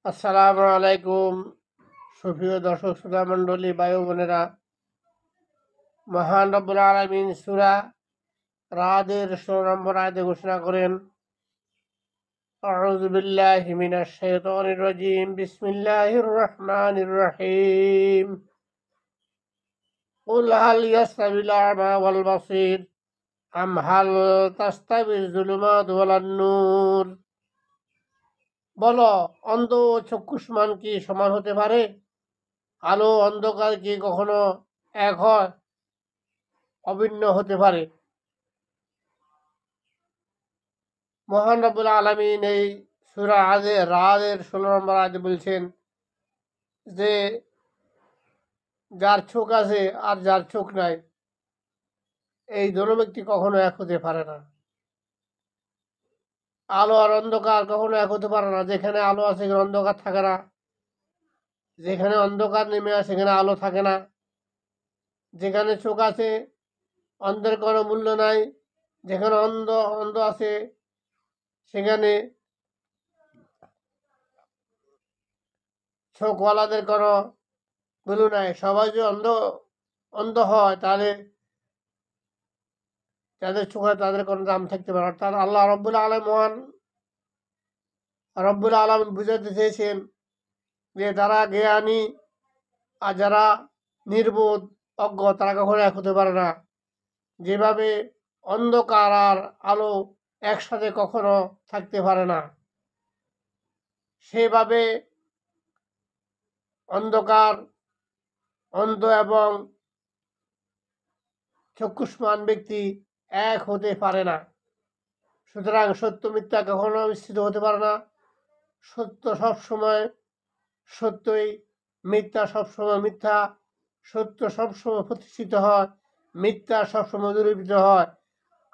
আসসালামু আলাইকুম সুপ্রিয় দর্শক শ্রোতা মণ্ডলী ভাই বোনেরা। মহান রব্বুল আলামিন সূরা রাদের 16 নম্বর আয়াতে ঘোষণা করেন, আউযু বিল্লাহি মিনাশ শাইতানির রাজীম, বিসমিল্লাহির রহমানির রহিম। কুল হাল ইয়াস্তাবিল আ'মা ওয়াল বাসীর আম হাল তাস্তাবিজ যুলুমাত ওয়াল নূর। বলো, অন্ধ ও চক্ষুষ্মান কি সমান হতে পারে? আলো অন্ধকার কি কখনো এক হয়? অভিন্ন হতে পারে? মহান রব্বুল আলামিন এই সূরা রাদের 16 নম্বর আয়াতে বলছেন যে যার চোখ আছে আর যার চোখ নাই, এই দোনো ব্যক্তি কখনো এক হতে পারে না। আলো আর অন্ধকার কখনো এক হতে পারে না। যেখানে আলো আছে সেখানে অন্ধকার থাকে না, যেখানে অন্ধকার নেমে আসে সেখানে আলো থাকে না। যেখানে চোখ আছে অন্ধের কোনো মূল্য নাই, যেখানে অন্ধ আছে সেখানে চোখওয়ালাদের কোনো মূল্য নাই। সবাই যদি অন্ধ হয় তাহলে যাদের চোখে তাদের কোনো দাম থাকতে পারে। অর্থাৎ আল্লাহ রব্বুল আলামিন মহান রব্বুল আলামিন বুঝাতে চেয়েছেন যে যারা জ্ঞানী আর যারা নির্বোধ অজ্ঞ তারা কখনো এক হতে পারে না। যেভাবে অন্ধকার আর আলো একসাথে কখনো থাকতে পারে না, সেভাবে অন্ধকার, অন্ধ এবং চক্ষুষ্মান ব্যক্তি এক হতে পারে না। সুতরাং সত্য মিথ্যা কখনো মিশ্রিত হতে পারে না। সত্য সবসময় সত্যই, মিথ্যা সবসময় মিথ্যা। সত্য সবসময় প্রতিষ্ঠিত হয়, মিথ্যা সবসময় দূরীভূত হয়।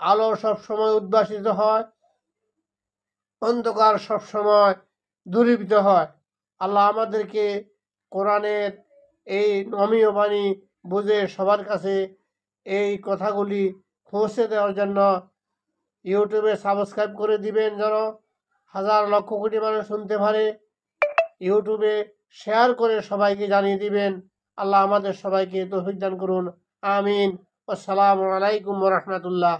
আলো সবসময় উদ্ভাসিত হয়, অন্ধকার সবসময় দূরীভূত হয়। আল্লাহ আমাদেরকে কোরআনের এই অমীয় বাণী বুঝে সবার কাছে এই কথাগুলি পৌঁছে দেওয়ার জন্য ইউটিউবে সাবস্ক্রাইব করে দিবেন, যেন হাজার লক্ষ কোটি মানুষ শুনতে পারে। ইউটিউবে শেয়ার করে সবাইকে জানিয়ে দিবেন। আল্লাহ আমাদের সবাইকে তৌফিক দান করুন। আমিন। আসসালামু আলাইকুম ওয়া রাহমাতুল্লাহ।